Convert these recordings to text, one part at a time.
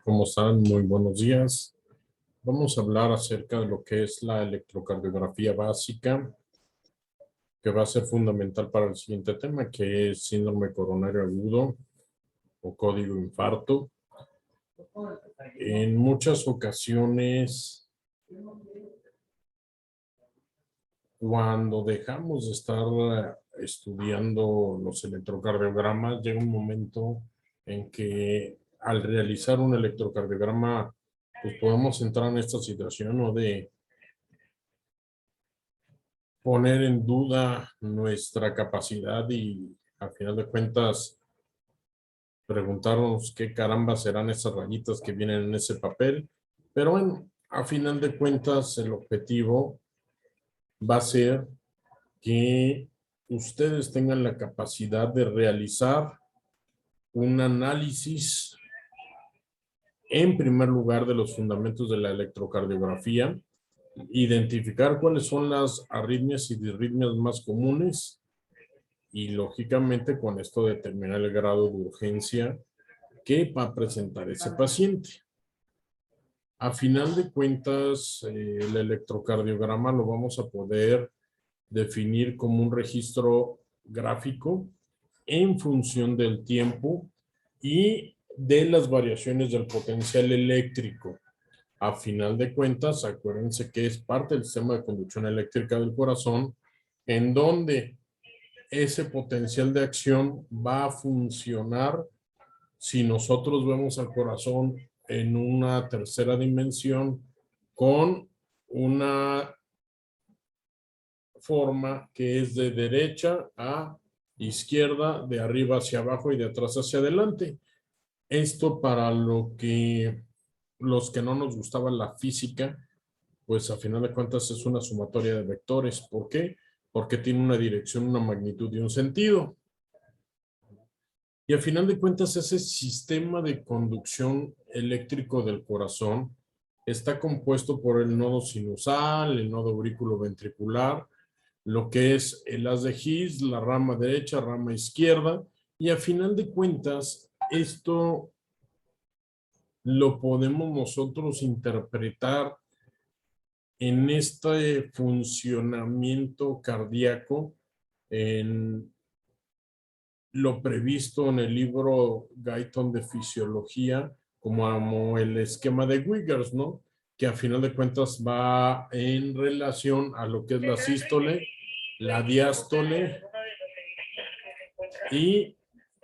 ¿Cómo están? Muy buenos días. Vamos a hablar acerca de lo que es la electrocardiografía básica, que va a ser fundamental para el siguiente tema, que es síndrome coronario agudo o código infarto. En muchas ocasiones, cuando dejamos de estar estudiando los electrocardiogramas, llega un momento en que al realizar un electrocardiograma, pues podemos entrar en esta situación, ¿no? De poner en duda nuestra capacidad y al final de cuentas preguntarnos qué caramba serán esas rayitas que vienen en ese papel. Pero bueno, a final de cuentas el objetivo va a ser que ustedes tengan la capacidad de realizar un análisis en primer lugar de los fundamentos de la electrocardiografía, identificar cuáles son las arritmias y disritmias más comunes y lógicamente con esto determinar el grado de urgencia que va a presentar ese paciente. A final de cuentas, el electrocardiograma lo vamos a poder definir como un registro gráfico en función del tiempo y de las variaciones del potencial eléctrico. A final de cuentas, acuérdense que es parte del sistema de conducción eléctrica del corazón, en donde ese potencial de acción va a funcionar si nosotros vemos al corazón en una tercera dimensión con una forma que es de derecha a izquierda, de arriba hacia abajo y de atrás hacia adelante. Esto para los que no nos gustaba la física, pues a final de cuentas es una sumatoria de vectores. ¿Por qué? Porque tiene una dirección, una magnitud y un sentido. Y al final de cuentas, ese sistema de conducción eléctrico del corazón está compuesto por el nodo sinusal, el nodo aurículo-ventricular, lo que es el haz de His, la rama derecha, rama izquierda, y al final de cuentas, esto lo podemos nosotros interpretar en este funcionamiento cardíaco, en lo previsto en el libro Guyton de Fisiología, como el esquema de Wiggers, ¿no? Que a final de cuentas va en relación a lo que es la sístole, la diástole y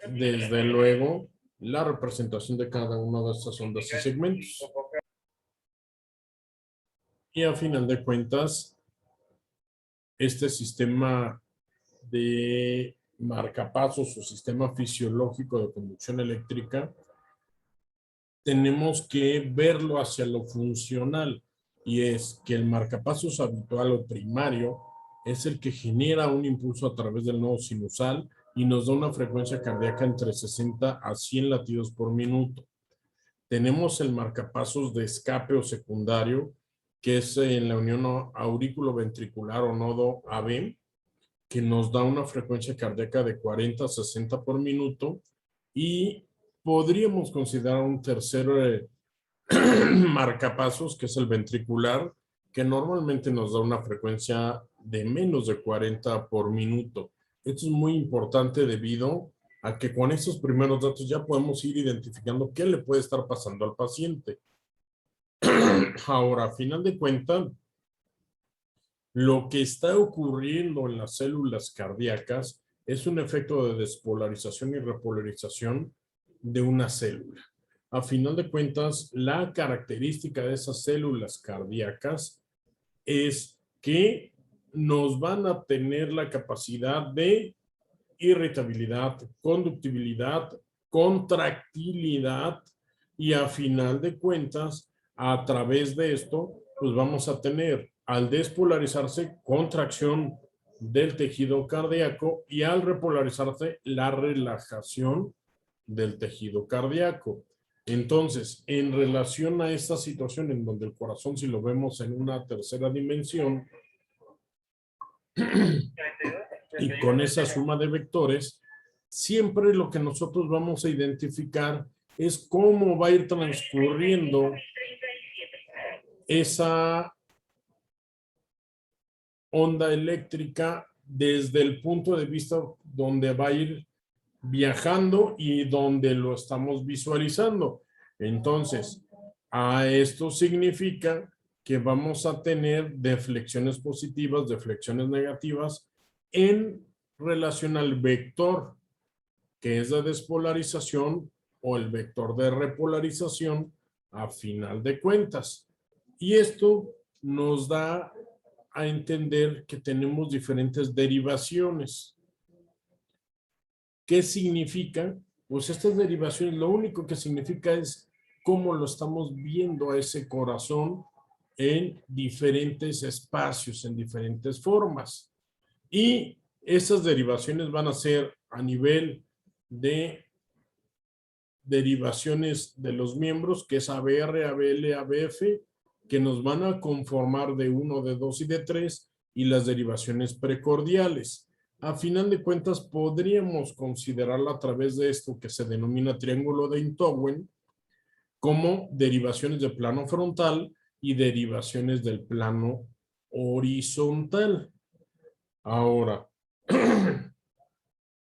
desde luego la representación de cada una de estas ondas y segmentos. Y a final de cuentas, este sistema de marcapasos o sistema fisiológico de conducción eléctrica, tenemos que verlo hacia lo funcional, y es que el marcapasos habitual o primario es el que genera un impulso a través del nodo sinusal y nos da una frecuencia cardíaca entre 60 a 100 latidos por minuto. Tenemos el marcapasos de escape o secundario, que es en la unión aurículo-ventricular o nodo AB, que nos da una frecuencia cardíaca de 40 a 60 por minuto, y podríamos considerar un tercer marcapasos, que es el ventricular, que normalmente nos da una frecuencia de menos de 40 por minuto. Esto es muy importante debido a que con estos primeros datos ya podemos ir identificando qué le puede estar pasando al paciente. Ahora, a final de cuentas, lo que está ocurriendo en las células cardíacas es un efecto de despolarización y repolarización de una célula. A final de cuentas, la característica de esas células cardíacas es que nos van a tener la capacidad de irritabilidad, conductibilidad, contractilidad, y a final de cuentas, a través de esto, pues vamos a tener, al despolarizarse, contracción del tejido cardíaco, y al repolarizarse, la relajación del tejido cardíaco. Entonces, en relación a esta situación en donde el corazón, si lo vemos en una tercera dimensión, y con esa suma de vectores, siempre lo que nosotros vamos a identificar es cómo va a ir transcurriendo esa onda eléctrica desde el punto de vista donde va a ir viajando y donde lo estamos visualizando. Entonces, a esto significa que vamos a tener deflexiones positivas, deflexiones negativas en relación al vector, que es de despolarización, o el vector de repolarización a final de cuentas. Y esto nos da a entender que tenemos diferentes derivaciones. ¿Qué significa? Pues estas derivaciones lo único que significa es cómo lo estamos viendo a ese corazón en diferentes espacios, en diferentes formas. Y esas derivaciones van a ser a nivel de derivaciones de los miembros, que es ABR, ABL, ABF, que nos van a conformar de 1, de 2 y de 3, y las derivaciones precordiales. A final de cuentas, podríamos considerarla a través de esto que se denomina triángulo de Entowden, como derivaciones de plano frontal y derivaciones del plano horizontal. Ahora,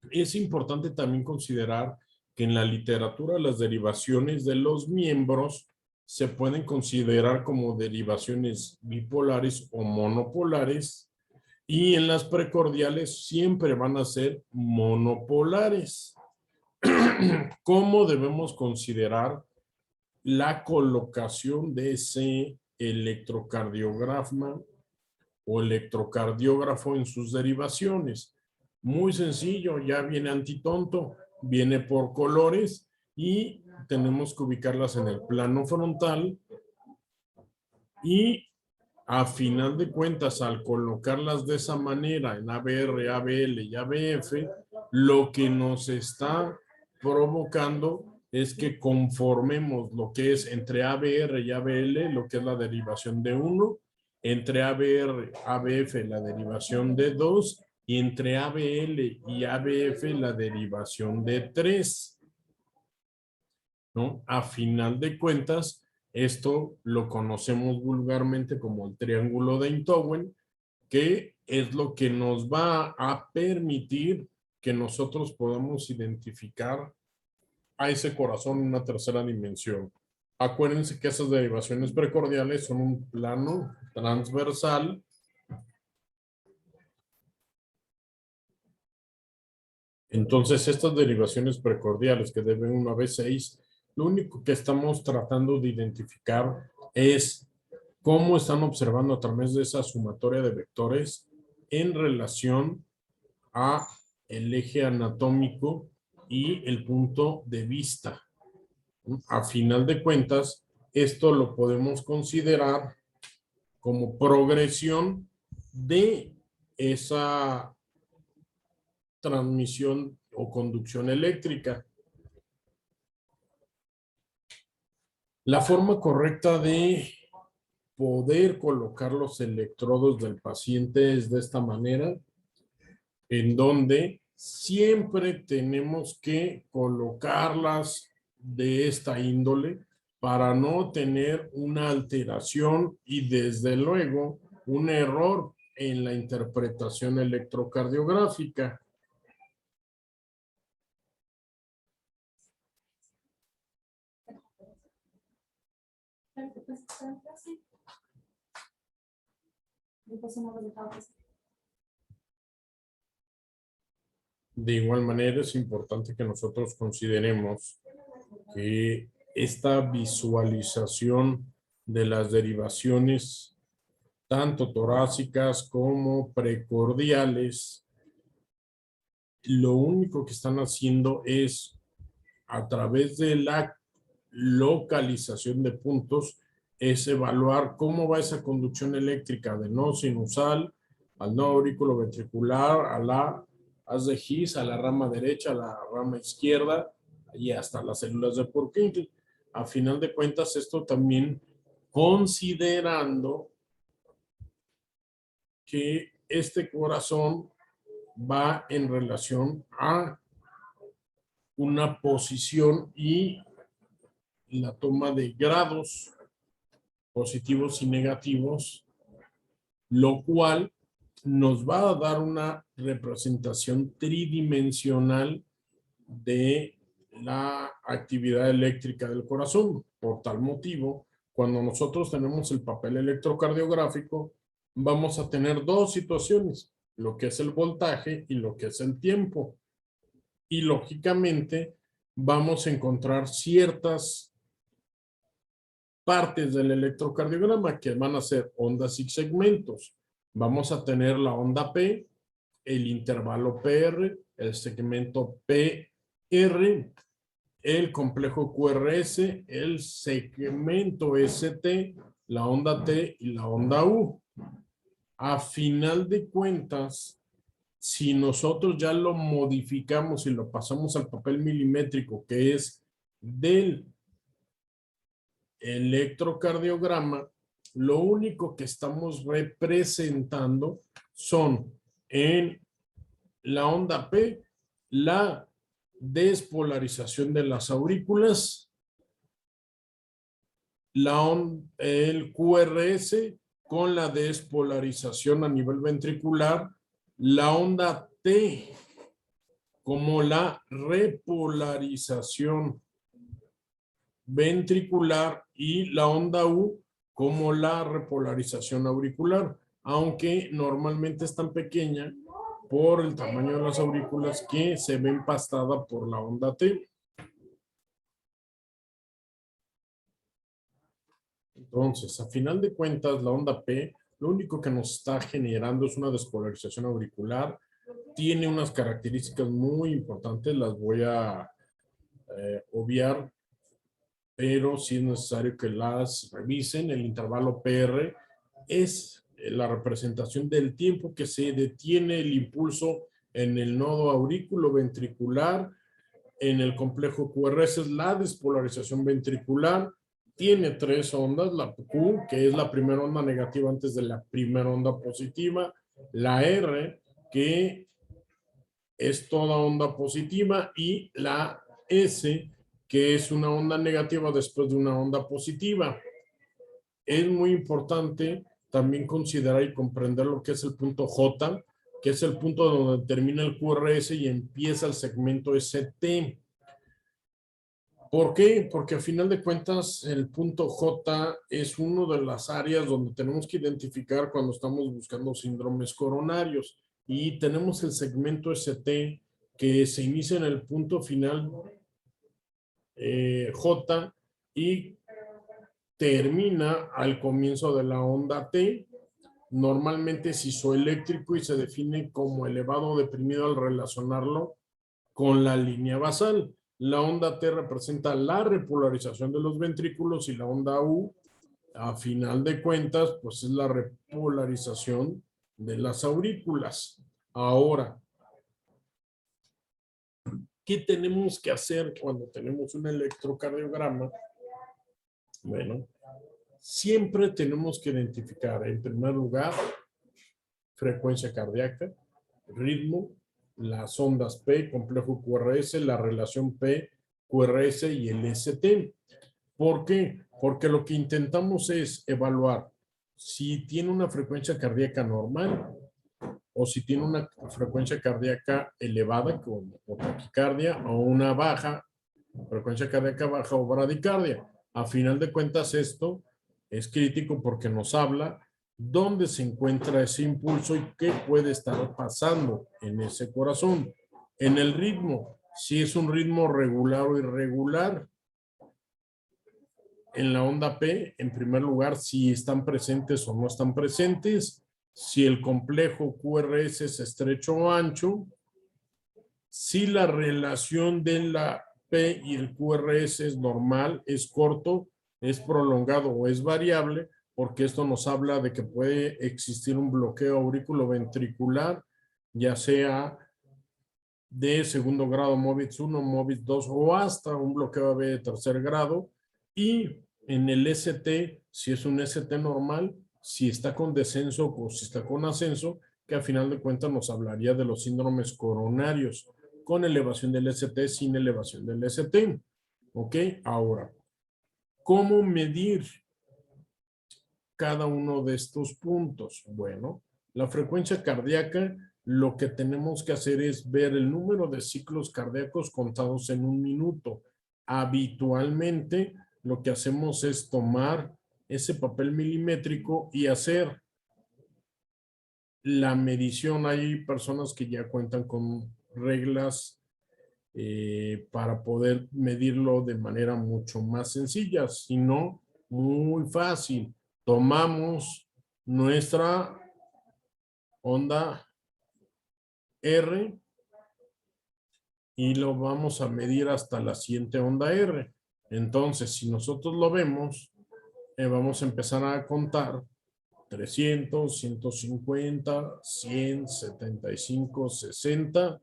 es importante también considerar que en la literatura las derivaciones de los miembros se pueden considerar como derivaciones bipolares o monopolares, y en las precordiales siempre van a ser monopolares. ¿Cómo debemos considerar la colocación de ese electrocardiograma o electrocardiógrafo en sus derivaciones? Muy sencillo, ya viene antitonto, viene por colores y tenemos que ubicarlas en el plano frontal, y a final de cuentas, al colocarlas de esa manera en ABR, ABL y ABF, lo que nos está provocando es que conformemos lo que es entre ABR y ABL, lo que es la derivación de 1, entre ABR, ABF la derivación de 2, y entre ABL y ABF la derivación de 3, ¿no? A final de cuentas, esto lo conocemos vulgarmente como el triángulo de Entowden, que es lo que nos va a permitir que nosotros podamos identificar a ese corazón en una tercera dimensión. Acuérdense que esas derivaciones precordiales son un plano transversal. Entonces, estas derivaciones precordiales que deben 1 a B6, lo único que estamos tratando de identificar es cómo están observando a través de esa sumatoria de vectores en relación a el eje anatómico y el punto de vista. A final de cuentas, esto lo podemos considerar como progresión de esa transmisión o conducción eléctrica. La forma correcta de poder colocar los electrodos del paciente es de esta manera, en donde siempre tenemos que colocarlas de esta índole para no tener una alteración y desde luego un error en la interpretación electrocardiográfica. De igual manera, es importante que nosotros consideremos que esta visualización de las derivaciones, tanto torácicas como precordiales, lo único que están haciendo es, a través de la localización de puntos, es evaluar cómo va esa conducción eléctrica de no sinusal al no aurículo ventricular, a la haz de His, a la rama derecha, a la rama izquierda y hasta las células de Purkinje. A final de cuentas, esto también considerando que este corazón va en relación a una posición y la toma de grados positivos y negativos, lo cual nos va a dar una representación tridimensional de la actividad eléctrica del corazón. Por tal motivo, cuando nosotros tenemos el papel electrocardiográfico, vamos a tener dos situaciones, lo que es el voltaje y lo que es el tiempo. Y lógicamente vamos a encontrar ciertas partes del electrocardiograma que van a ser ondas y segmentos. Vamos a tener la onda P, el intervalo PR, el segmento PR, el complejo QRS, el segmento ST, la onda T y la onda U. A final de cuentas, si nosotros ya lo modificamos y lo pasamos al papel milimétrico, que es del electrocardiograma, lo único que estamos representando son en la onda P, la despolarización de las aurículas, el QRS con la despolarización a nivel ventricular, la onda T como la repolarización ventricular y la onda U como la repolarización auricular, aunque normalmente es tan pequeña por el tamaño de las aurículas que se ve empastada por la onda T. Entonces, a final de cuentas, la onda P, lo único que nos está generando es una despolarización auricular. Tiene unas características muy importantes, las voy a obviar, pero sí es necesario que las revisen. El intervalo PR es la representación del tiempo que se detiene el impulso en el nodo aurículo-ventricular. En el complejo QRS es la despolarización ventricular. Tiene tres ondas, la Q, que es la primera onda negativa antes de la primera onda positiva, la R, que es toda onda positiva, y la S, que es una onda negativa después de una onda positiva. Es muy importante también considerar y comprender lo que es el punto J, que es el punto donde termina el QRS y empieza el segmento ST. ¿Por qué? Porque a final de cuentas el punto J es una de las áreas donde tenemos que identificar cuando estamos buscando síndromes coronarios, y tenemos el segmento ST que se inicia en el punto final J y termina al comienzo de la onda T. Normalmente es isoeléctrico y se define como elevado o deprimido al relacionarlo con la línea basal. La onda T representa la repolarización de los ventrículos y la onda U, a final de cuentas, pues es la repolarización de las aurículas. Ahora, ¿qué tenemos que hacer cuando tenemos un electrocardiograma? Bueno, siempre tenemos que identificar, en primer lugar, frecuencia cardíaca, ritmo, las ondas P, complejo QRS, la relación P, QRS y el ST. ¿Por qué? Porque lo que intentamos es evaluar si tiene una frecuencia cardíaca normal o si tiene una frecuencia cardíaca elevada como taquicardia, o una baja, frecuencia cardíaca baja o bradicardia. A final de cuentas, esto es crítico porque nos habla dónde se encuentra ese impulso y qué puede estar pasando en ese corazón. En el ritmo, si es un ritmo regular o irregular. En la onda P, en primer lugar, si están presentes o no están presentes, si el complejo QRS es estrecho o ancho, si la relación de la P y el QRS es normal, es corto, es prolongado o es variable, porque esto nos habla de que puede existir un bloqueo auriculoventricular, ya sea de segundo grado MOVITS 1, MOVITS 2 o hasta un bloqueo AB de tercer grado. Y en el ST, si es un ST normal, si está con descenso o si está con ascenso, que a final de cuentas nos hablaría de los síndromes coronarios, con elevación del ST, sin elevación del ST. ¿Ok? Ahora, ¿Cómo medir cada uno de estos puntos? Bueno, la frecuencia cardíaca, lo que tenemos que hacer es ver el número de ciclos cardíacos contados en un minuto. Habitualmente, lo que hacemos es tomar ese papel milimétrico y hacer la medición. Hay personas que ya cuentan con reglas para poder medirlo de manera mucho más sencilla, sino muy fácil. Tomamos nuestra onda R y lo vamos a medir hasta la siguiente onda R. Entonces, si nosotros lo vemos, vamos a empezar a contar 300, 150, 100, 75, 60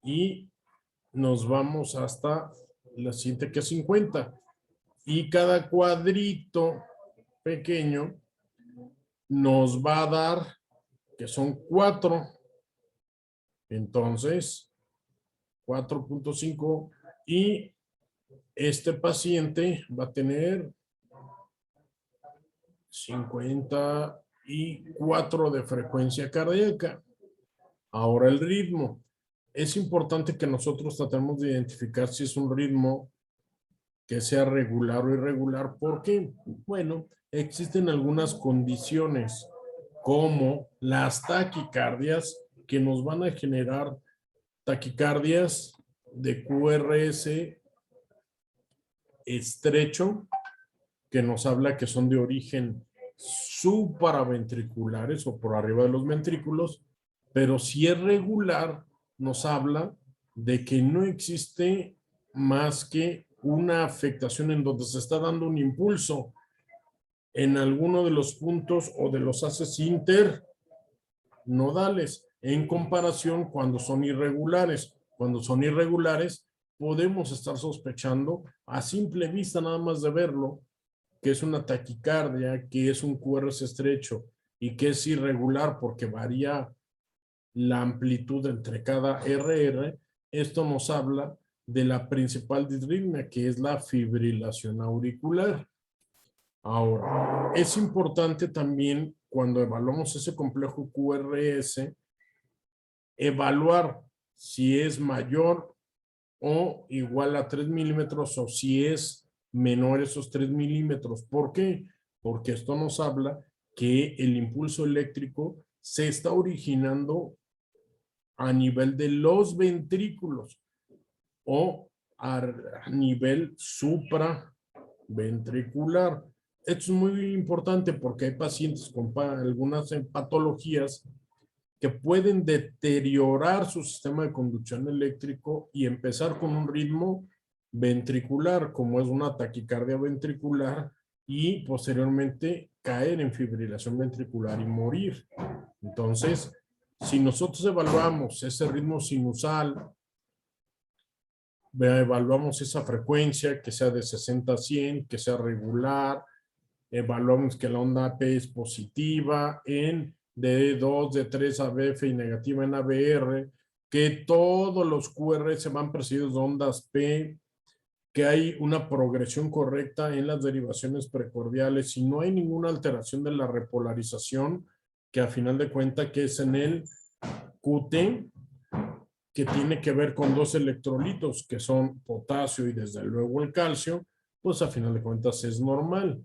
y nos vamos hasta la siguiente, que es 50. Y cada cuadrito pequeño nos va a dar que son 4. Entonces, 4.5 y este paciente va a tener 54 de frecuencia cardíaca. Ahora el ritmo. Es importante que nosotros tratemos de identificar si es un ritmo que sea regular o irregular. ¿Por qué? Bueno, existen algunas condiciones como las taquicardias que nos van a generar taquicardias de QRS estrecho, que nos habla que son de origen supraventriculares o por arriba de los ventrículos, pero si es regular, nos habla de que no existe más que una afectación en donde se está dando un impulso en alguno de los puntos o de los haces internodales, en comparación cuando son irregulares. Cuando son irregulares, podemos estar sospechando a simple vista nada más de verlo, que es una taquicardia, que es un QRS estrecho y que es irregular porque varía la amplitud entre cada RR. Esto nos habla de la principal disritmia, que es la fibrilación auricular. Ahora, es importante también cuando evaluamos ese complejo QRS, evaluar si es mayor o igual a 3 milímetros o si es menor esos 3 milímetros. ¿Por qué? Porque esto nos habla que el impulso eléctrico se está originando a nivel de los ventrículos o a nivel supraventricular. Esto es muy importante porque hay pacientes con algunas patologías que pueden deteriorar su sistema de conducción eléctrico y empezar con un ritmo ventricular, como es una taquicardia ventricular, y posteriormente caer en fibrilación ventricular y morir. Entonces, si nosotros evaluamos ese ritmo sinusal, evaluamos esa frecuencia, que sea de 60 a 100, que sea regular, evaluamos que la onda P es positiva en D2, D3 ABF y negativa en ABR, que todos los QR se van precedidos de ondas P, que hay una progresión correcta en las derivaciones precordiales y no hay ninguna alteración de la repolarización, que a final de cuentas que es en el QT, que tiene que ver con dos electrolitos que son potasio y desde luego el calcio, pues a final de cuentas es normal.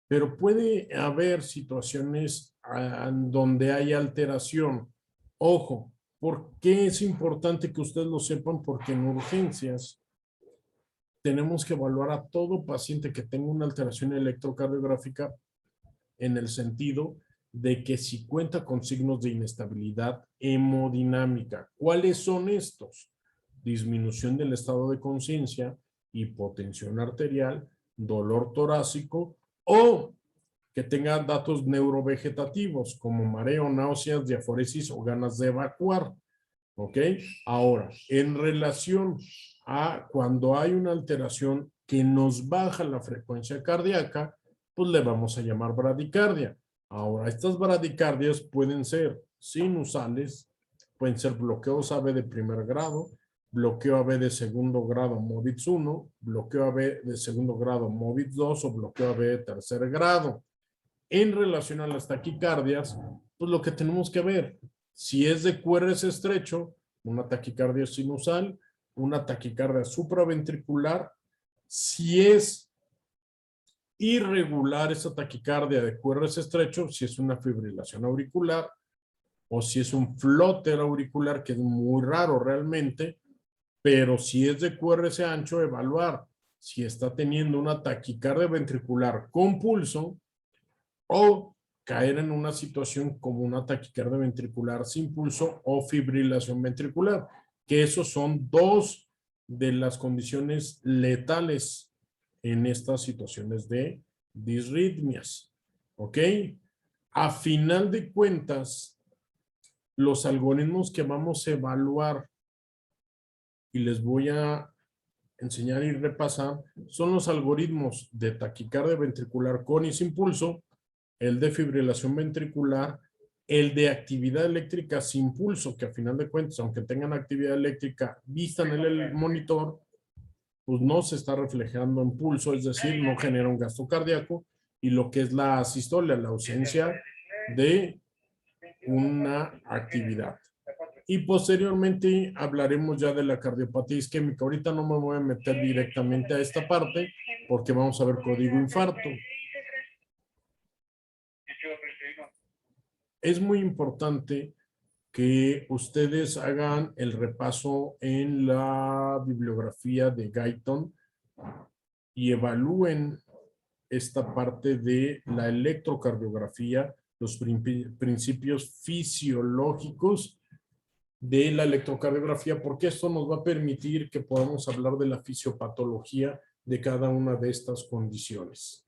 Pero puede haber situaciones donde hay alteración. Ojo, ¿por qué es importante que ustedes lo sepan? Porque en urgencias tenemos que evaluar a todo paciente que tenga una alteración electrocardiográfica en el sentido de que si cuenta con signos de inestabilidad hemodinámica. ¿Cuáles son estos? Disminución del estado de conciencia, hipotensión arterial, dolor torácico o que tenga datos neurovegetativos como mareo, náuseas, diaforesis o ganas de evacuar. ¿Ok? Ahora, en relación a cuando hay una alteración que nos baja la frecuencia cardíaca, pues le vamos a llamar bradicardia. Ahora, estas bradicardias pueden ser sinusales, pueden ser bloqueos AV de primer grado, bloqueo AB de segundo grado MOVITS 1, bloqueo AB de segundo grado MOVITS 2 o bloqueo AB de tercer grado. En relación a las taquicardias, pues lo que tenemos que ver, si es de QRS estrecho, una taquicardia sinusal, una taquicardia supraventricular, si es irregular esa taquicardia de QRS estrecho, si es una fibrilación auricular o si es un flóter auricular, que es muy raro realmente, pero si es de QRS ancho, evaluar si está teniendo una taquicardia ventricular con pulso o caer en una situación como una taquicardia ventricular sin pulso o fibrilación ventricular, que esos son dos de las condiciones letales en estas situaciones de disritmias. ¿Ok? A final de cuentas, los algoritmos que vamos a evaluar y les voy a enseñar y repasar son los algoritmos de taquicardia ventricular con y sin pulso, el de fibrilación ventricular, el de actividad eléctrica sin pulso, que a final de cuentas, aunque tengan actividad eléctrica vista en el monitor, pues no se está reflejando en pulso, es decir, no genera un gasto cardíaco, y lo que es la asistolia, la ausencia de una actividad. Y posteriormente hablaremos ya de la cardiopatía isquémica. Ahorita no me voy a meter directamente a esta parte porque vamos a ver código infarto. Es muy importante que ustedes hagan el repaso en la bibliografía de Guyton y evalúen esta parte de la electrocardiografía, los principios fisiológicos de la electrocardiografía, porque esto nos va a permitir que podamos hablar de la fisiopatología de cada una de estas condiciones.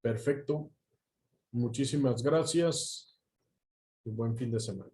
Perfecto. Muchísimas gracias y buen fin de semana.